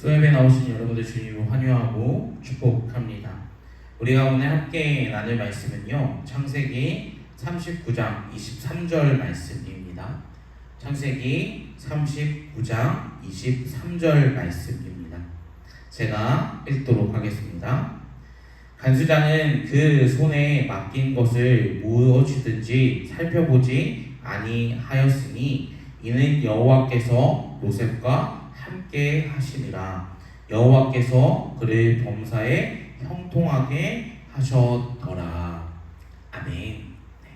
수업에 나오신 여러분들 주님을 환영하고 축복합니다. 우리가 오늘 함께 나눌 말씀은요, 창세기 39장 23절 말씀입니다. 창세기 39장 23절 말씀입니다. 제가 읽도록 하겠습니다. 간수자는 그 손에 맡긴 것을 무엇이든지 살펴보지 아니하였으니 이는 여호와께서 요셉과 함께 하시니라. 여호와께서 그를 범사에 형통하게 하셨더라. 아멘. 네.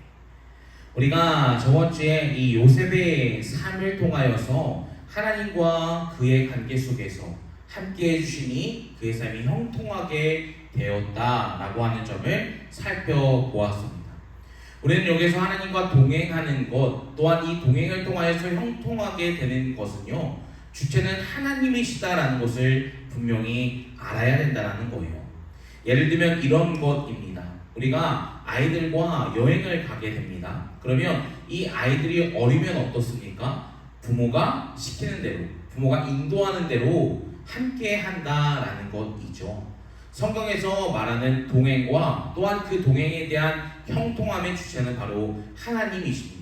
우리가 저번 주에 이 요셉의 삶을 통하여서 하나님과 그의 관계 속에서 함께 해주시니 그의 삶이 형통하게 되었다라고 하는 점을 살펴보았습니다. 우리는 여기서 하나님과 동행하는 것, 또한 이 동행을 통하여서 형통하게 되는 것은요, 주체는 하나님이시다라는 것을 분명히 알아야 된다는 거예요. 예를 들면 이런 것입니다. 우리가 아이들과 여행을 가게 됩니다. 그러면 이 아이들이 어리면 어떻습니까? 부모가 시키는 대로, 부모가 인도하는 대로 함께 한다라는 것이죠. 성경에서 말하는 동행과 또한 그 동행에 대한 형통함의 주체는 바로 하나님이십니다.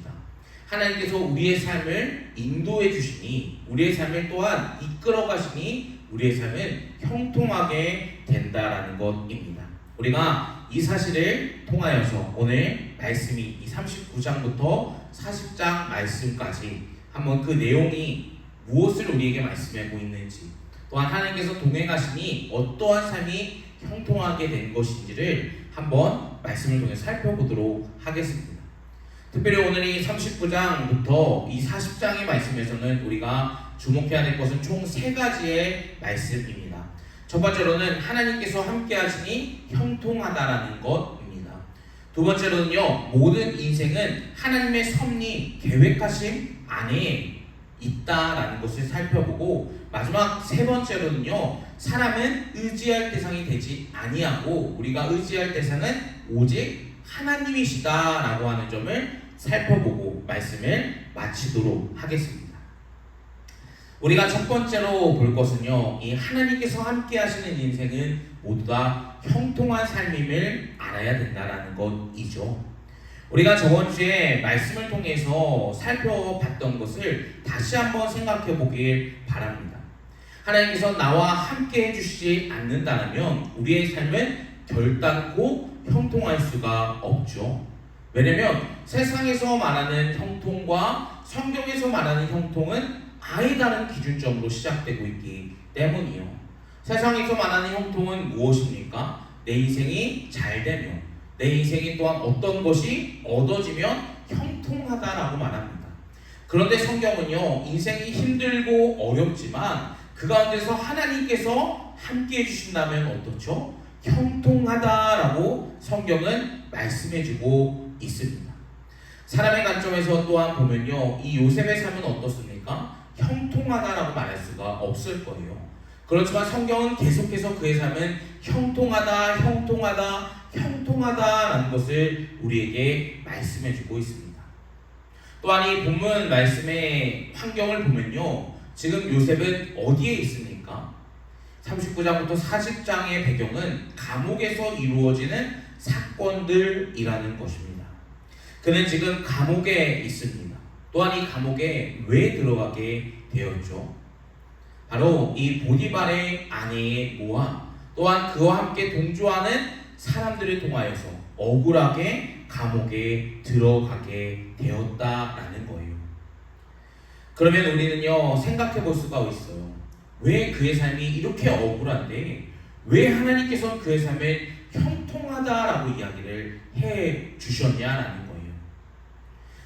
하나님께서 우리의 삶을 인도해 주시니, 우리의 삶을 또한 이끌어 가시니 우리의 삶은 형통하게 된다라는 것입니다. 우리가 이 사실을 통하여서 오늘 말씀이 이 39장부터 40장 말씀까지 한번 그 내용이 무엇을 우리에게 말씀하고 있는지, 또한 하나님께서 동행하시니 어떠한 삶이 형통하게 된 것인지를 한번 말씀을 통해 살펴보도록 하겠습니다. 특별히 오늘 이 39장부터 이 40장의 말씀에서는 우리가 주목해야 될 것은 총 3가지의 말씀입니다. 첫 번째로는 하나님께서 함께 하시니 형통하다라는 것입니다. 두 번째로는요, 모든 인생은 하나님의 섭리, 계획하심 안에 있다라는 것을 살펴보고, 마지막 세 번째로는요, 사람은 의지할 대상이 되지 아니하고 우리가 의지할 대상은 오직 하나님이시다라고 하는 점을 살펴보고 말씀을 마치도록 하겠습니다. 우리가 첫 번째로 볼 것은요, 이 하나님께서 함께 하시는 인생은 모두 다 형통한 삶임을 알아야 된다라는 것이죠. 우리가 저번 주에 말씀을 통해서 살펴봤던 것을 다시 한번 생각해 보길 바랍니다. 하나님께서 나와 함께 해주시지 않는다면 우리의 삶은 결단코 형통할 수가 없죠. 왜냐면 세상에서 말하는 형통과 성경에서 말하는 형통은 아예 다른 기준점으로 시작되고 있기 때문이요. 세상에서 말하는 형통은 무엇입니까? 내 인생이 잘 되면, 내 인생이 또한 어떤 것이 얻어지면 형통하다라고 말합니다. 그런데 성경은요, 인생이 힘들고 어렵지만 그 가운데서 하나님께서 함께 해주신다면 어떻죠? 형통하다라고 성경은 말씀해주고 있습니다. 사람의 관점에서 또한 보면요, 이 요셉의 삶은 어떻습니까? 형통하다라고 말할 수가 없을 거예요. 그렇지만 성경은 계속해서 그의 삶은 형통하다, 형통하다, 형통하다라는 것을 우리에게 말씀해주고 있습니다. 또한 이 본문 말씀의 환경을 보면요, 지금 요셉은 어디에 있습니까? 39장부터 40장의 배경은 감옥에서 이루어지는 사건들이라는 것입니다. 그는 지금 감옥에 있습니다. 또한 이 감옥에 왜 들어가게 되었죠? 바로 이 보디발의 아내의 모함, 또한 그와 함께 동조하는 사람들을 통하여서 억울하게 감옥에 들어가게 되었다라는 거예요. 그러면 우리는요, 생각해 볼 수가 있어요. 왜 그의 삶이 이렇게 억울한데 왜 하나님께서 그의 삶을 형통하다라고 이야기를 해 주셨냐라는 거예요.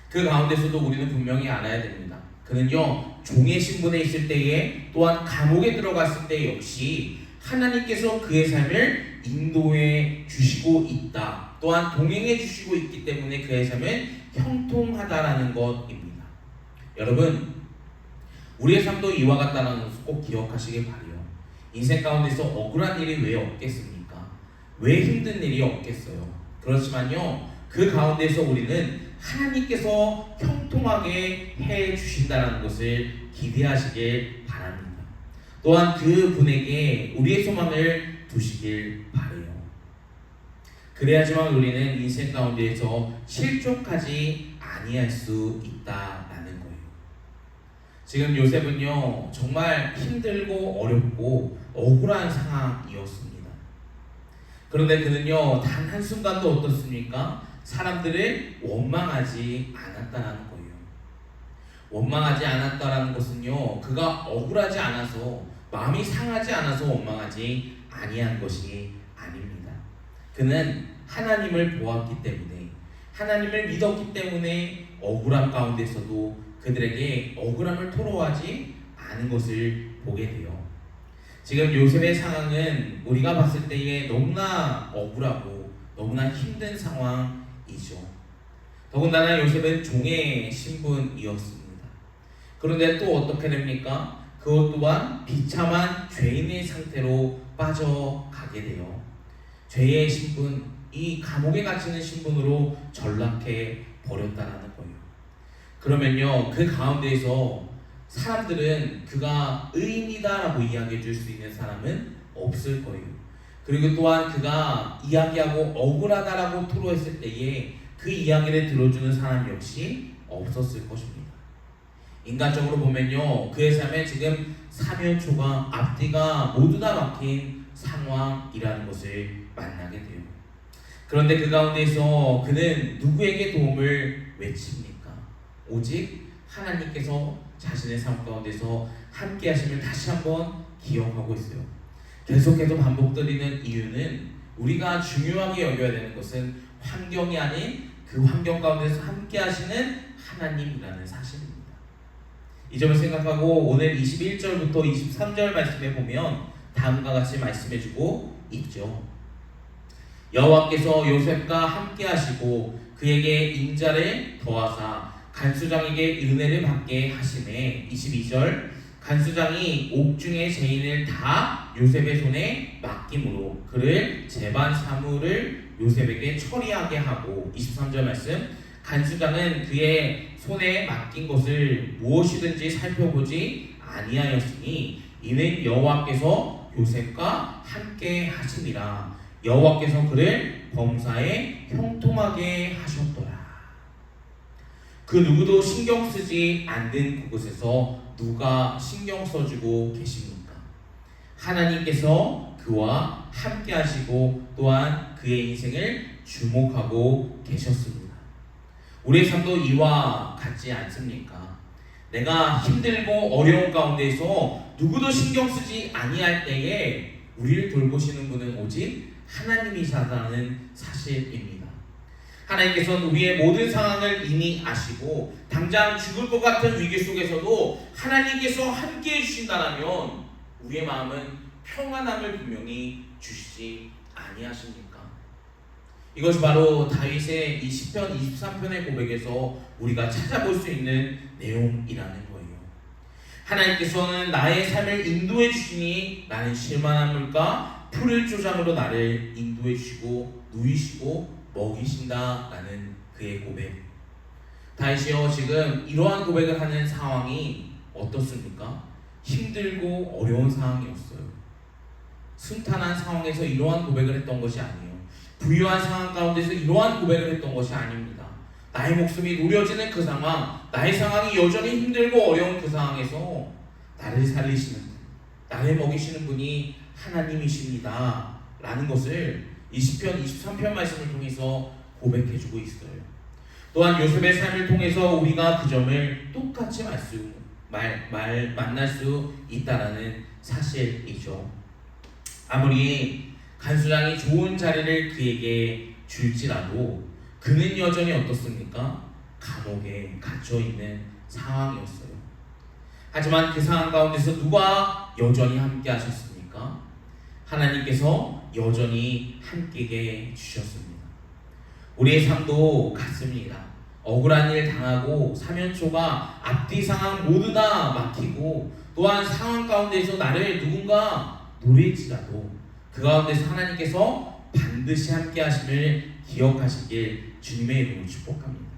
그 가운데서도 우리는 분명히 알아야 됩니다. 그는요, 종의 신분에 있을 때에, 또한 감옥에 들어갔을 때 역시 하나님께서 그의 삶을 인도해 주시고 있다, 또한 동행해 주시고 있기 때문에 그의 삶은 형통하다라는 것입니다. 여러분, 우리의 삶도 이와 같다는 것을 꼭 기억하시길 바라요. 인생 가운데서 억울한 일이 왜 없겠습니까? 왜 힘든 일이 없겠어요? 그렇지만요, 그 가운데서 우리는 하나님께서 형통하게 해 주신다는 것을 기대하시길 바랍니다. 또한 그 분에게 우리의 소망을 두시길 바래요. 그래야지만 우리는 인생 가운데에서 실족하지 아니할 수 있다라는 거예요. 지금 요셉은요 정말 힘들고 어렵고 억울한 상황이었습니다. 그런데 그는요 단 한순간도 어떻습니까? 사람들을 원망하지 않았다라는 거예요. 원망하지 않았다라는 것은요 그가 억울하지 않아서 마음이 상하지 않아서 원망하지 아니한 것이 아닙니다. 그는 하나님을 보았기 때문에 하나님을 믿었기 때문에 억울함 가운데서도 그들에게 억울함을 토로하지 않은 것을 보게 돼요. 지금 요셉의 상황은 우리가 봤을 때에 너무나 억울하고 너무나 힘든 상황이죠. 더군다나 요셉은 종의 신분이었습니다. 그런데 또 어떻게 됩니까? 그것 또한 비참한 죄인의 상태로 빠져가게 돼요. 죄의 신분, 이 감옥에 갇히는 신분으로 전락해 버렸다라는 거예요. 그러면요 그 가운데에서 사람들은 그가 의인이다라고 이야기해 줄 수 있는 사람은 없을 거예요. 그리고 또한 그가 이야기하고 억울하다라고 토로했을 때에 그 이야기를 들어주는 사람 역시 없었을 것입니다. 인간적으로 보면요 그의 삶에 지금 사면초가 앞뒤가 모두 다 막힌 상황이라는 것을 만나게 돼요. 그런데 그 가운데서 그는 누구에게 도움을 외칩니까? 오직 하나님께서 자신의 삶 가운데서 함께 하심을 다시 한번 기억하고 있어요. 계속해서 반복드리는 이유는 우리가 중요하게 여겨야 되는 것은 환경이 아닌 그 환경 가운데서 함께 하시는 하나님이라는 사실입니다. 이 점을 생각하고 오늘 21절부터 23절 말씀에 보면 다음과 같이 말씀해주고 있죠. 여호와께서 요셉과 함께 하시고 그에게 인자를 더하사 간수장에게 은혜를 받게 하시매. 22절 간수장이 옥중의 죄인을 다 요셉의 손에 맡김으로 그를 재반 사무를 요셉에게 처리하게 하고. 23절 말씀 간수장은 그의 손에 맡긴 것을 무엇이든지 살펴보지 아니하였으니 이는 여호와께서 요셉과 함께 하시니라. 여호와께서 그를 범사에 형통하게 하셨더라. 그 누구도 신경 쓰지 않는 그곳에서 누가 신경 써주고 계십니까? 하나님께서 그와 함께 하시고 또한 그의 인생을 주목하고 계셨습니다. 우리의 삶도 이와 같지 않습니까? 내가 힘들고 어려운 가운데서 누구도 신경 쓰지 아니할 때에 우리를 돌보시는 분은 오직 하나님이시라는 사실입니다. 하나님께서는 우리의 모든 상황을 이미 아시고 당장 죽을 것 같은 위기 속에서도 하나님께서 함께 해주신다면 우리의 마음은 평안함을 분명히 주시지 아니하십니까? 이것이 바로 다윗의 이 시편 23편의 고백에서 우리가 찾아볼 수 있는 내용이라는 거예요. 하나님께서는 나의 삶을 인도해 주시니 나는 실만한 물과 푸를 조장으로 나를 인도해 주시고 누이시고 먹이신다라는 그의 고백. 다윗이요 지금 이러한 고백을 하는 상황이 어떻습니까? 힘들고 어려운 상황이었어요. 순탄한 상황에서 이러한 고백을 했던 것이 아니에요. 부유한 상황 가운데서 이러한 고백을 했던 것이 아닙니다. 나의 목숨이 노려지는 그 상황, 나의 상황이 여전히 힘들고 어려운 그 상황에서 나를 살리시는 분, 나를 먹이시는 분이 하나님이십니다 라는 것을 이 시편 23편 말씀을 통해서 고백해주고 있어요. 또한 요셉의 삶을 통해서 우리가 그 점을 똑같이 만날 수 있다라는 사실이죠. 아무리 간수장이 좋은 자리를 그에게 줄지라도 그는 여전히 어떻습니까? 감옥에 갇혀있는 상황이었어요. 하지만 그 상황 가운데서 누가 여전히 함께 하셨습니까? 하나님께서 여전히 함께 해주셨습니다. 우리의 삶도 같습니다. 억울한 일 당하고 사면초가 앞뒤 상황 모두 다 막히고 또한 상황 가운데서 나를 누군가 노릴지라도 그 가운데서 하나님께서 반드시 함께 하심을 기억하시길 주님의 이름으로 축복합니다.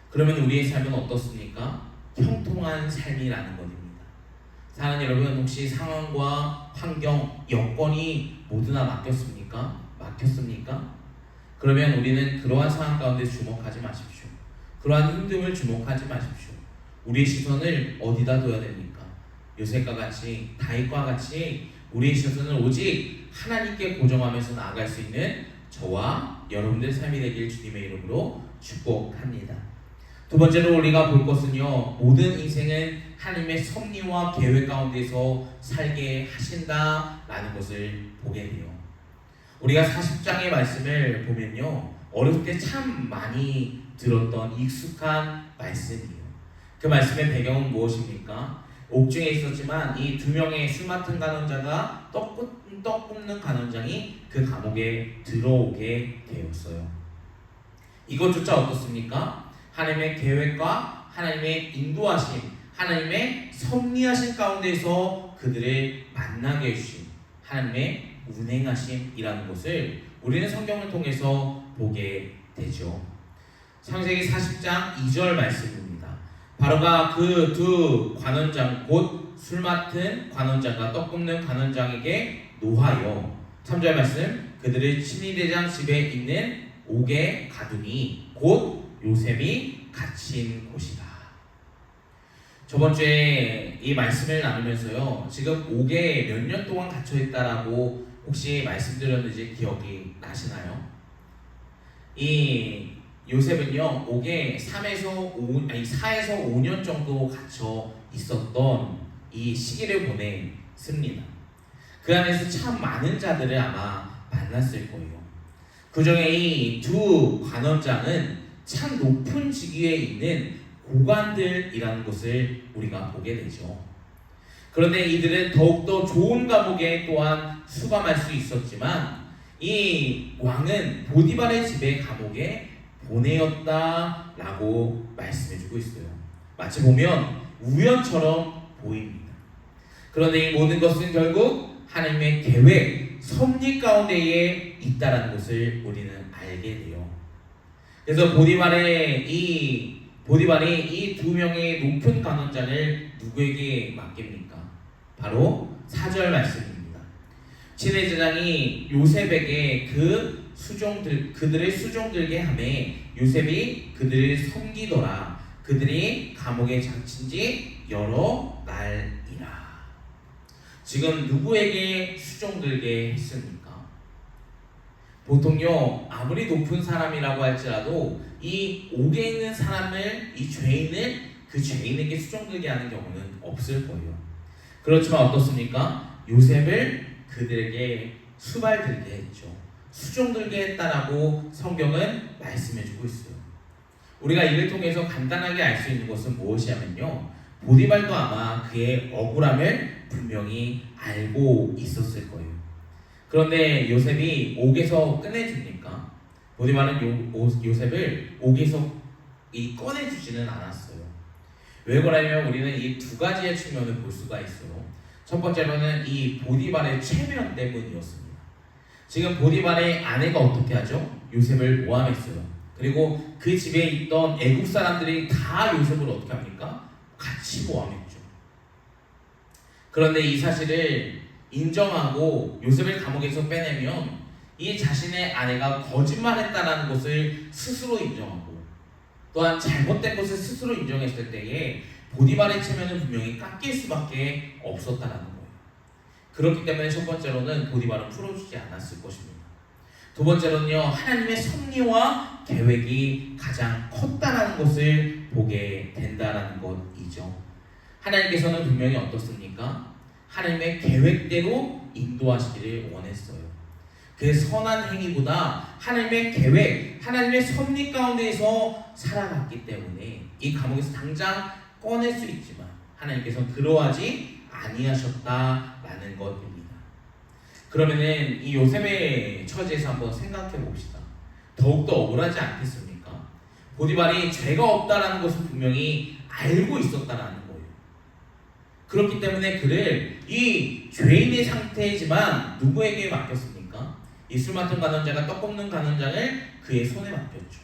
그러면 우리의 삶은 어떻습니까? 형통한 삶이라는 것입니다. 사는 여러분, 혹시 상황과 환경, 여건이 모두 다 맡겼습니까? 막혔습니까? 그러면 우리는 그러한 상황 가운데 주목하지 마십시오. 그러한 힘듦을 주목하지 마십시오. 우리의 시선을 어디다 둬야 됩니까? 요셉과 같이, 다윗과 같이 우리의 시선을 오직 하나님께 고정하면서 나아갈 수 있는 저와 여러분들의 삶이 되길 주님의 이름으로 축복합니다. 두 번째로 우리가 볼 것은요, 모든 인생은 하나님의 섭리와 계획 가운데서 살게 하신다라는 것을 보게 돼요. 우리가 40장의 말씀을 보면요, 어렸을 때 참 많이 들었던 익숙한 말씀이에요. 그 말씀의 배경은 무엇입니까? 옥중에 있었지만 이 두 명의 술 맡은 간원자가 떡 굽는 간원장이 그 감옥에 들어오게 되었어요. 이것조차 어떻습니까? 하나님의 계획과 하나님의 인도하심, 하나님의 섭리하심 가운데서 그들을 만나게 해주신 하나님의 운행하심이라는 것을 우리는 성경을 통해서 보게 되죠. 창세기 40장 2절 말씀입니다. 바로가 그 두 관원장, 곧 술 맡은 관원장과 떡 굽는 관원장에게 노하여, 3절 말씀, 그들을 친위대장 집에 있는 옥에 가두니 곧 요셉이 갇힌 곳이다. 저번 주에 이 말씀을 나누면서요, 지금 옥에 몇 년 동안 갇혀 있다라고 혹시 말씀드렸는지 기억이 나시나요? 이 요셉은요, 옥에 4에서 5년 정도 갇혀 있었던 이 시기를 보냈습니다. 그 안에서 참 많은 자들을 아마 만났을 거예요. 그 중에 이 두 관원장은 참 높은 직위에 있는 고관들이라는 것을 우리가 보게 되죠. 그런데 이들은 더욱더 좋은 감옥에 또한 수감할 수 있었지만 이 왕은 보디발의 집에 감옥에 보내었다라고 말씀해주고 있어요. 마치 보면 우연처럼 보입니다. 그런데 이 모든 것은 결국 하나님의 계획, 섭리 가운데에 있다라는 것을 우리는 알게 돼요. 그래서 보디발이 이 두 명의 높은 관원장을 누구에게 맡깁니까? 바로 4절 말씀입니다. 친위대장이 요셉에게 그들을 수종들게 하매 요셉이 그들을 섬기더라. 그들이 감옥에 갇힌 지 여러 날이라. 지금 누구에게 수종들게 했습니까? 보통요, 아무리 높은 사람이라고 할지라도 이 옥에 있는 사람을, 이 죄인을 그 죄인에게 수종들게 하는 경우는 없을 거예요. 그렇지만 어떻습니까? 요셉을 그들에게 수발들게 했죠. 수종들게 했다라고 성경은 말씀해주고 있어요. 우리가 이를 통해서 간단하게 알 수 있는 것은 무엇이냐면요, 보디발도 아마 그의 억울함을 분명히 알고 있었을 거예요. 그런데 요셉이 옥에서 꺼내줍니까? 보디발은 요셉을 옥에서 꺼내주지는 않았어요. 왜 그러냐면 우리는 이 두 가지의 측면을 볼 수가 있어요. 첫 번째로는 이 보디발의 체면 때문이었습니다. 지금 보디발의 아내가 어떻게 하죠? 요셉을 모함했어요. 그리고 그 집에 있던 애국 사람들이 다 요셉을 어떻게 합니까? 같이 모함했죠. 그런데 이 사실을 인정하고 요셉을 감옥에서 빼내면 이 자신의 아내가 거짓말했다는 것을 스스로 인정하고 또한 잘못된 것을 스스로 인정했을 때에 보디발의 체면은 분명히 깎일 수밖에 없었다는 거예요. 그렇기 때문에 첫 번째로는 보디발은 풀어주지 않았을 것입니다. 두 번째로는요, 하나님의 섭리와 계획이 가장 컸다는 것을 보게 된다는 것이죠. 하나님께서는 분명히 어떻습니까? 하나님의 계획대로 인도하시기를 원했어요. 그 선한 행위보다 하나님의 계획, 하나님의 섭리 가운데에서 살아갔기 때문에 이 감옥에서 당장 꺼낼 수 있지만 하나님께서는 그러하지 아니하셨다라는 것입니다. 그러면은 이 요셉의 처지에서 한번 생각해 봅시다. 더욱더 억울하지 않겠습니까? 보디발이 죄가 없다라는 것을 분명히 알고 있었다라는 거예요. 그렇기 때문에 그를 이 죄인의 상태이지만 누구에게 맡겼습니까? 이 술 맡은 간원자가 떡 굽는 간원장을 그의 손에 맡겼죠.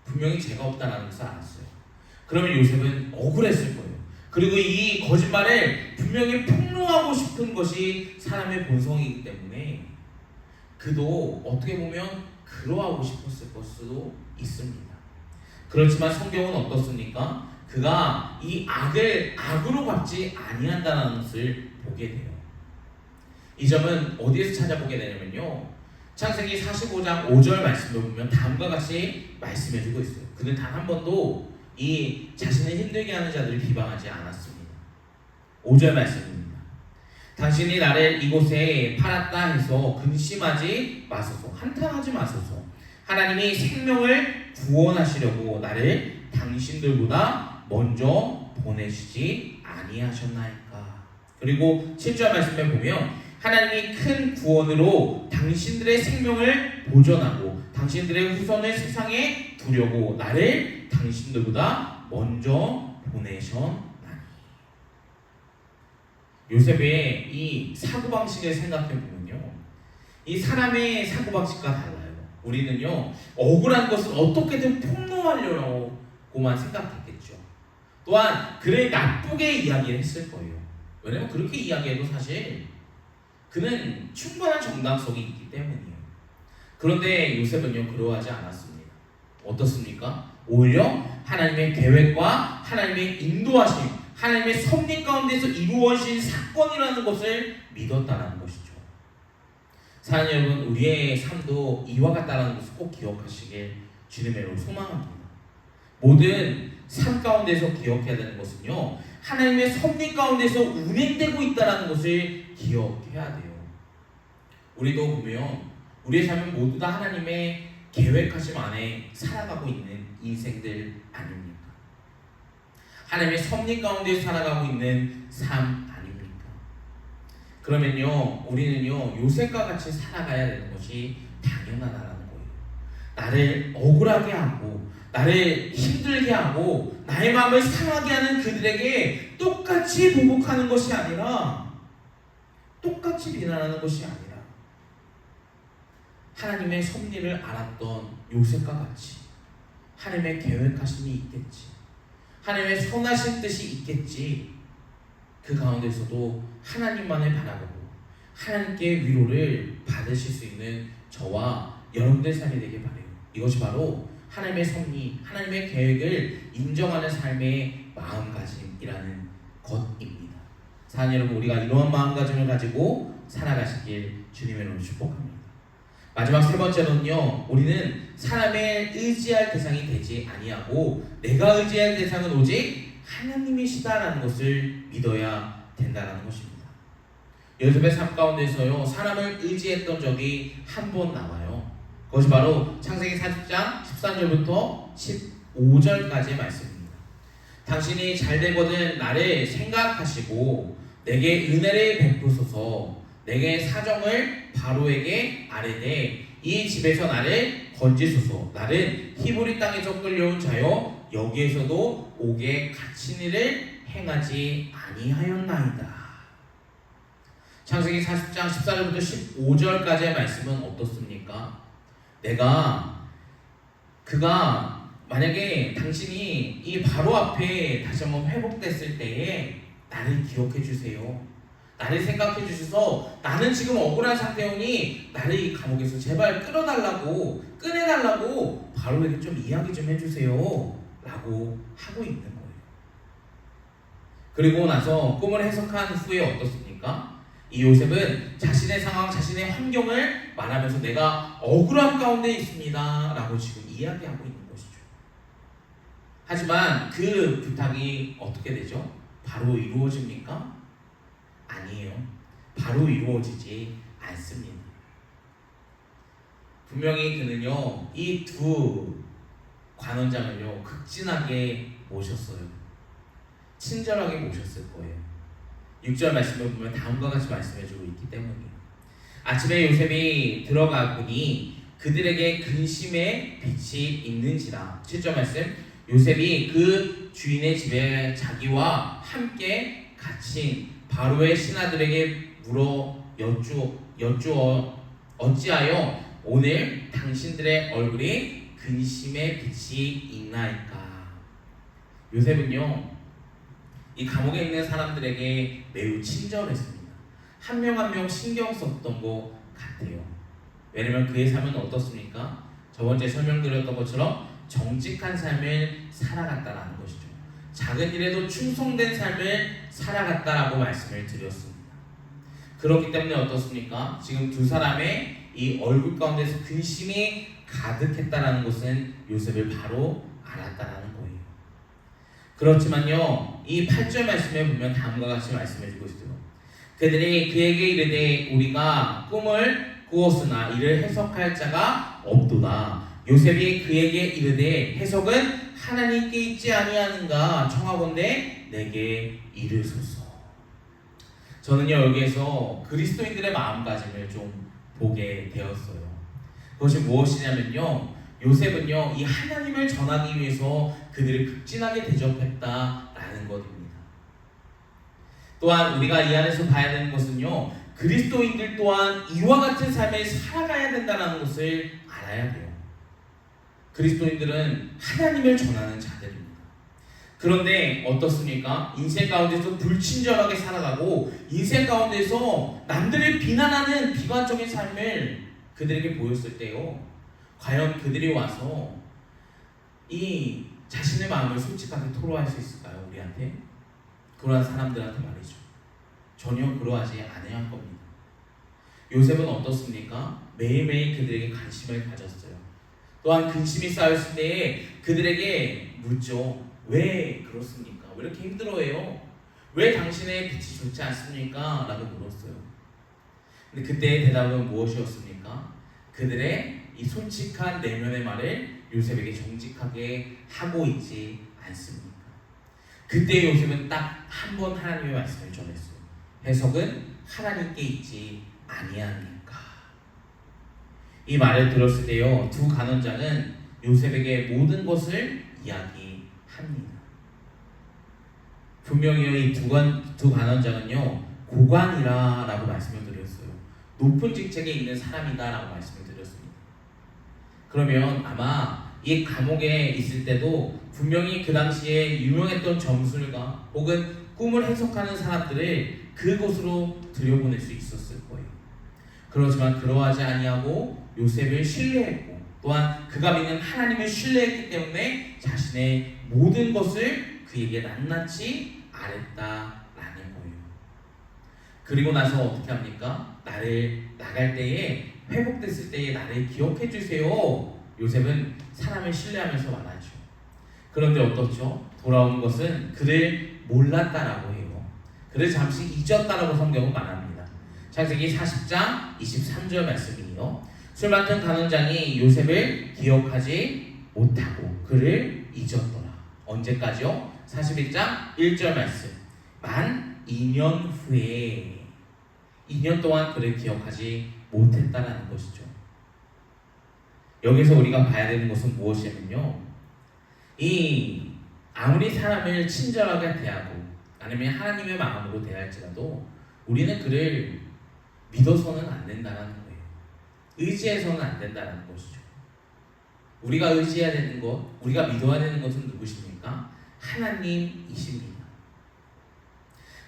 분명히 죄가 없다라는 것을 알았어요. 그러면 요셉은 억울했을 거예요. 그리고 이 거짓말을 분명히 폭로하고 싶은 것이 사람의 본성이기 때문에 그도 어떻게 보면 그러하고 싶었을 수도 있습니다. 그렇지만 성경은 어떻습니까? 그가 이 악을 악으로 갚지 아니한다는 것을 보게 돼요. 이 점은 어디에서 찾아보게 되냐면요, 창세기 45장 5절 말씀을 보면 다음과 같이 말씀해주고 있어요. 그는 단 한 번도 이 자신을 힘들게 하는 자들을 비방하지 않았습니다. 5절 말씀입니다. 당신이 나를 이곳에 팔았다 해서 근심하지 마소서, 한탄하지 마소서. 하나님이 생명을 구원하시려고 나를 당신들보다 먼저 보내시지 아니하셨나이까. 그리고 7절 말씀에 보면 하나님이 큰 구원으로 당신들의 생명을 보존하고 당신들의 후손을 세상에 두려고 나를 당신들보다 먼저 보내셨나니. 요셉의 이 사고방식을 생각해보면요, 이 사람의 사고방식과 달라요. 우리는요, 억울한 것을 어떻게든 폭로하려고만 생각했겠죠. 또한 그를 나쁘게 이야기를 했을 거예요. 왜냐면 그렇게 이야기해도 사실 그는 충분한 정당성이 있기 때문이에요. 그런데 요셉은요, 그러하지 않았습니다. 어떻습니까? 오히려 하나님의 계획과 하나님의 인도하심, 하나님의 섭리 가운데서 이루어진 사건이라는 것을 믿었다는 것이죠. 사랑하는 여러분, 우리의 삶도 이와 같다는 것을 꼭 기억하시길 주님의 이름으로 소망합니다. 모든 삶 가운데서 기억해야 되는 것은요, 하나님의 섭리 가운데서 운행되고 있다는 것을 기억해야 돼요. 우리도 보면 우리의 삶은 모두 다 하나님의 계획하심 안에 살아가고 있는 인생들 아닙니까? 하나님의 섭리 가운데 살아가고 있는 삶 아닙니까? 그러면요, 우리는요, 요셉과 같이 살아가야 되는 것이 당연하다는 거예요. 나를 억울하게 하고 나를 힘들게 하고 나의 마음을 상하게 하는 그들에게 똑같이 보복하는 것이 아니라, 똑같이 비난하는 것이 아니라 하나님의 섭리를 알았던 요셉과 같이 하나님의 계획하심이 있겠지, 하나님의 선하신 뜻이 있겠지, 그 가운데서도 하나님만을 바라보고 하나님께 위로를 받으실 수 있는 저와 여러분들 삶이 되길 바라요. 이것이 바로 하나님의 섭리, 하나님의 계획을 인정하는 삶의 마음가짐이라는 것입니다. 사랑하는 여러분, 우리가 이러한 마음가짐을 가지고 살아가시길 주님의 이름으로 축복합니다. 마지막 세 번째로는요, 우리는 사람의 의지할 대상이 되지 아니하고 내가 의지할 대상은 오직 하나님이시다라는 것을 믿어야 된다는 것입니다. 요셉의 삶 가운데서요, 사람을 의지했던 적이 한 번 나와요. 그것이 바로 창세기 40장 13절부터 15절까지의 말씀입니다. 당신이 잘되거든 나를 생각하시고 내게 은혜를 베푸소서. 내게 사정을 바로에게 아뢰되 이 집에서 나를 건지소서. 나는 히브리 땅에서 끌려온 자여 여기에서도 옥에 갇힌 일을 행하지 아니하였나이다. 창세기 40장 14절부터 15절까지의 말씀은 어떻습니까? 그가 만약에 당신이 이 바로 앞에 다시 한번 회복됐을 때에 나를 기억해 주세요. 나를 생각해 주셔서 나는 지금 억울한 상태오니 나를 이 감옥에서 제발 꺼내달라고 바로에게 좀 이야기 좀 해주세요 라고 하고 있는 거예요. 그리고 나서 꿈을 해석한 후에 어떻습니까? 이 요셉은 자신의 상황, 자신의 환경을 말하면서 내가 억울함 가운데 있습니다 라고 지금 이야기하고 있는 것이죠. 하지만 그 부탁이 어떻게 되죠? 바로 이루어집니까? 아니에요. 바로 이루어지지 않습니다. 분명히 그는요, 이 두 관원장을요, 극진하게 모셨어요. 친절하게 모셨을 거예요. 6절 말씀을 보면 다음과 같이 말씀해주고 있기 때문이에요. 아침에 요셉이 들어가보니 그들에게 근심의 빛이 있는지라. 7절 말씀, 요셉이 그 주인의 집에 자기와 함께 갇힌 바로의 신하들에게 물어 여쭈어 어찌하여 오늘 당신들의 얼굴이 근심의 빛이 있나이까. 요셉은요, 이 감옥에 있는 사람들에게 매우 친절했습니다. 한 명 한 명 신경 썼던 것 같아요. 왜냐면 그의 삶은 어떻습니까? 저번주에 설명드렸던 것처럼 정직한 삶을 살아갔다라는 것이죠. 작은 일에도 충성된 삶을 살아갔다라고 말씀을 드렸습니다. 그렇기 때문에 어떻습니까? 지금 두 사람의 이 얼굴 가운데서 근심이 가득했다라는 것은 요셉을 바로 알았다라는 거예요. 그렇지만요, 이 8절 말씀에 보면 다음과 같이 말씀해주고 있어요. 그들이 그에게 이르되 우리가 꿈을 꾸었으나 이를 해석할 자가 없도다. 요셉이 그에게 이르되 해석은 하나님께 있지 아니하는가 청하건대 내게 이르소서. 저는요 여기에서 그리스도인들의 마음가짐을 좀 보게 되었어요. 그것이 무엇이냐면요, 요셉은요 이 하나님을 전하기 위해서 그들을 극진하게 대접했다라는 것입니다. 또한 우리가 이 안에서 봐야 되는 것은요, 그리스도인들 또한 이와 같은 삶을 살아가야 된다는 것을 알아야 돼요. 그리스도인들은 하나님을 전하는 자들입니다. 그런데 어떻습니까? 인생 가운데서 불친절하게 살아가고 인생 가운데서 남들을 비난하는 비관적인 삶을 그들에게 보였을 때요, 과연 그들이 와서 이 자신의 마음을 솔직하게 토로할 수 있을까요? 우리한테? 그러한 사람들한테 말이죠. 전혀 그러하지 않아야 할 겁니다. 요셉은 어떻습니까? 매일매일 그들에게 관심을 가졌어요. 또한 근심이 쌓였을 때에 그들에게 묻죠. 왜 그렇습니까? 왜 이렇게 힘들어해요? 왜 당신의 빛이 좋지 않습니까? 라고 물었어요. 근데 그때의 대답은 무엇이었습니까? 그들의 이 솔직한 내면의 말을 요셉에게 정직하게 하고 있지 않습니까? 그때 요셉은 딱 한 번 하나님의 말씀을 전했어요. 해석은 하나님께 있지 아니하니까. 이 말을 들었을 때요, 두 간원장은 요셉에게 모든 것을 이야기합니다. 분명히요 이 두 간원장은요 고관이라라고 말씀을 드렸어요. 높은 직책에 있는 사람이다라고 말씀을 드렸습니다. 그러면 아마 이 감옥에 있을 때도 분명히 그 당시에 유명했던 점술가 혹은 꿈을 해석하는 사람들을 그곳으로 들여보낼 수 있었을 거예요. 그렇지만 그러하지 아니하고 요셉을 신뢰했고 또한 그가 믿는 하나님을 신뢰했기 때문에 자신의 모든 것을 그에게 낱낱이 아랬다라는 거예요. 그리고 나서 어떻게 합니까? 나를 나갈 때에 회복됐을 때에 나를 기억해 주세요. 요셉은 사람을 신뢰하면서 말하죠. 그런데 어떻죠? 돌아온 것은 그를 몰랐다라고 해요. 그를 잠시 잊었다라고 성경은 말합니다. 창세기 40장 23절 말씀이에요. 술 맡은 간원장이 요셉을 기억하지 못하고 그를 잊었더라. 언제까지요? 41장 1절 말씀. 만 2년 후에 2년 동안 그를 기억하지 못했다라는 것이죠. 여기서 우리가 봐야 되는 것은 무엇이냐면요, 이 아무리 사람을 친절하게 대하고 아니면 하나님의 마음으로 대할지라도 우리는 그를 믿어서는 안 된다는 거예요. 의지해서는 안 된다는 것이죠. 우리가 의지해야 되는 것, 우리가 믿어야 되는 것은 누구십니까? 하나님이십니다.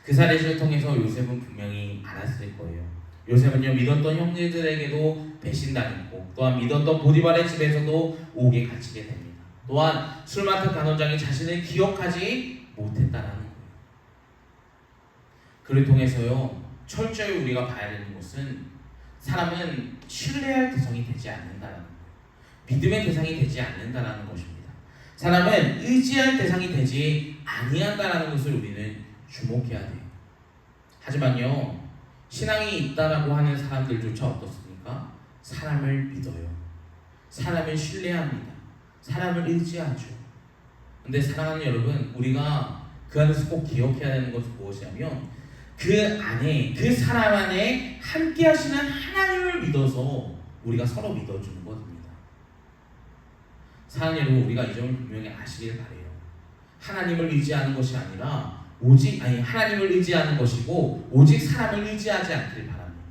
그 사례를 통해서 요셉은 분명히 알았을 거예요. 요셉은요 믿었던 형제들에게도 배신당했고 또한 믿었던 보디발의 집에서도 옥에 갇히게 됩니다. 또한 술 맡은 간원장이 자신을 기억하지 못했다라는 거예요. 그를 통해서요 철저히 우리가 봐야 되는 것은 사람은 신뢰할 대상이 되지 않는다라는 거예요. 믿음의 대상이 되지 않는다라는 것입니다. 사람은 의지할 대상이 되지 아니한다라는 것을 우리는 주목해야 돼요. 하지만요 신앙이 있다라고 하는 사람들조차 어떻습니까? 사람을 믿어요. 사람을 신뢰합니다. 사람을 의지하죠. 근데 사랑하는 여러분, 우리가 그 안에서 꼭 기억해야 되는 것은 무엇이냐면 그 안에, 그 사람 안에 함께 하시는 하나님을 믿어서 우리가 서로 믿어주는 것입니다. 사랑하는 여러분, 우리가 이 점을 분명히 아시길 바래요. 하나님을 의지하는 것이 아니라 하나님을 의지하는 것이고 오직 사람을 의지하지 않기를 바랍니다.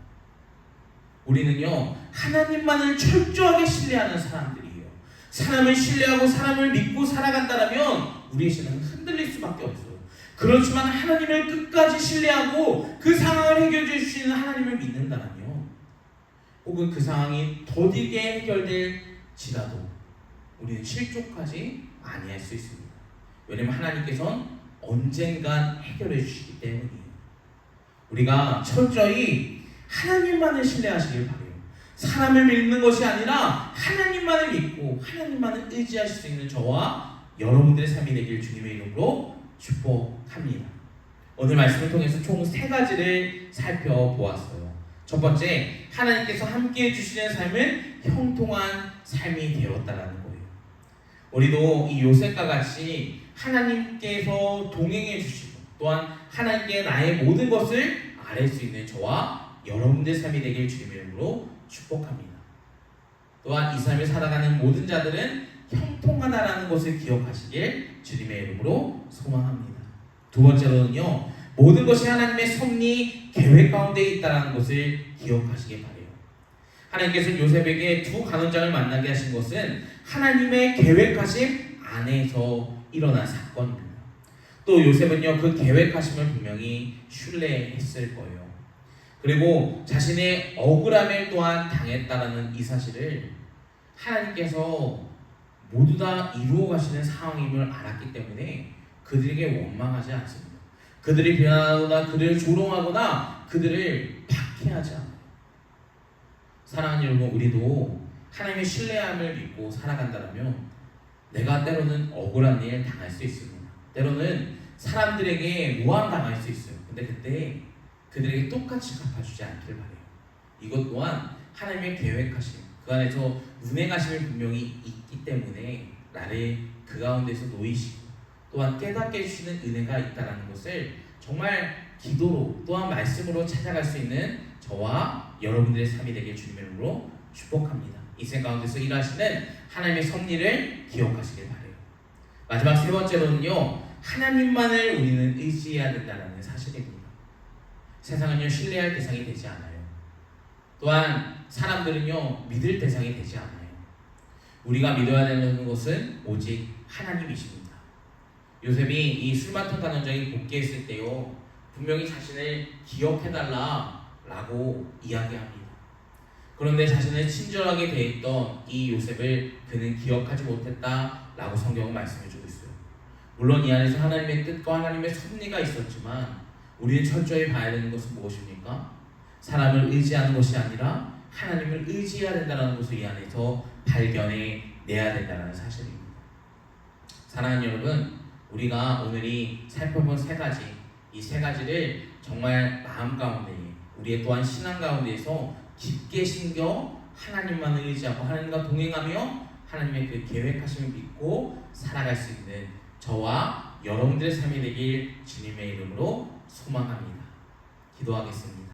우리는요 하나님만을 철저하게 신뢰하는 사람들이에요. 사람을 신뢰하고 사람을 믿고 살아간다면 우리의 신앙은 흔들릴 수밖에 없어요. 그렇지만 하나님을 끝까지 신뢰하고 그 상황을 해결해 주시는 하나님을 믿는다면, 혹은 그 상황이 더디게 해결될지라도 우리는 실족하지 아니할 수 있습니다. 왜냐하면 하나님께서는 언젠간 해결해 주시기 때문이에요. 우리가 철저히 하나님만을 신뢰하시길 바래요. 사람을 믿는 것이 아니라 하나님만을 믿고 하나님만을 의지하실 수 있는 저와 여러분들의 삶이 되길 주님의 이름으로 축복합니다. 오늘 말씀을 통해서 총 3가지를 살펴보았어요. 첫 번째, 하나님께서 함께해 주시는 삶은 형통한 삶이 되었다라는 거예요. 우리도 이 요셉과 같이 하나님께서 동행해 주시고 또한 하나님께 나의 모든 것을 아뢰 수 있는 저와 여러분들의 삶이 되길 주님의 이름으로 축복합니다. 또한 이 삶을 살아가는 모든 자들은 형통하다라는 것을 기억하시길 주님의 이름으로 소망합니다. 두 번째로는요, 모든 것이 하나님의 섭리 계획 가운데 있다는 것을 기억하시길 바래요. 하나님께서 요셉에게 두 간원장을 만나게 하신 것은 하나님의 계획하심 안에서 일어난 사건입니다. 또 요셉은요, 그 계획하심을 분명히 신뢰했을 거예요. 그리고 자신의 억울함을 또한 당했다라는 이 사실을 하나님께서 모두 다 이루어 가시는 상황임을 알았기 때문에 그들에게 원망하지 않습니다. 그들이 비난하거나 그들을 조롱하거나 그들을 박해하지 않아요. 사랑하는 여러분, 우리도 하나님의 신뢰함을 믿고 살아간다면 내가 때로는 억울한 일 당할 수 있습니다. 때로는 사람들에게 모함당할 수 있어요. 근데 그때 그들에게 똑같이 갚아주지 않기를 바래요. 이것 또한 하나님의 계획하심, 그 안에서 운행하심이 분명히 있기 때문에 나를 그 가운데서 놓이시고 또한 깨닫게 해주시는 은혜가 있다는 것을 정말 기도로 또한 말씀으로 찾아갈 수 있는 저와 여러분들의 삶이 되길 주님의 이름으로 축복합니다. 인생 가운데서 일하시는 하나님의 섭리를 기억하시길 바래요. 마지막 세 번째로는요, 하나님만을 우리는 의지해야 된다는 사실입니다. 세상은요, 신뢰할 대상이 되지 않아요. 또한 사람들은요, 믿을 대상이 되지 않아요. 우리가 믿어야 되는 것은 오직 하나님이십니다. 요셉이 이 술 맡은 간원장이 복귀했을 때요, 분명히 자신을 기억해달라라고 이야기합니다. 그런데 자신을 친절하게 대했던 이 요셉을 그는 기억하지 못했다라고 성경은 말씀해주고 있어요. 물론 이 안에서 하나님의 뜻과 하나님의 섭리가 있었지만 우리는 철저히 봐야 되는 것은 무엇입니까? 사람을 의지하는 것이 아니라 하나님을 의지해야 된다는 것을 이 안에서 발견해내야 된다는 사실입니다. 사랑하는 여러분, 우리가 오늘이 살펴본 이 세 가지를 정말 마음 가운데, 우리의 또한 신앙 가운데에서 깊게 심겨 하나님만을 의지하고 하나님과 동행하며 하나님의 그 계획하심을 믿고 살아갈 수 있는 저와 여러분들의 삶이 되길 주님의 이름으로 소망합니다. 기도하겠습니다.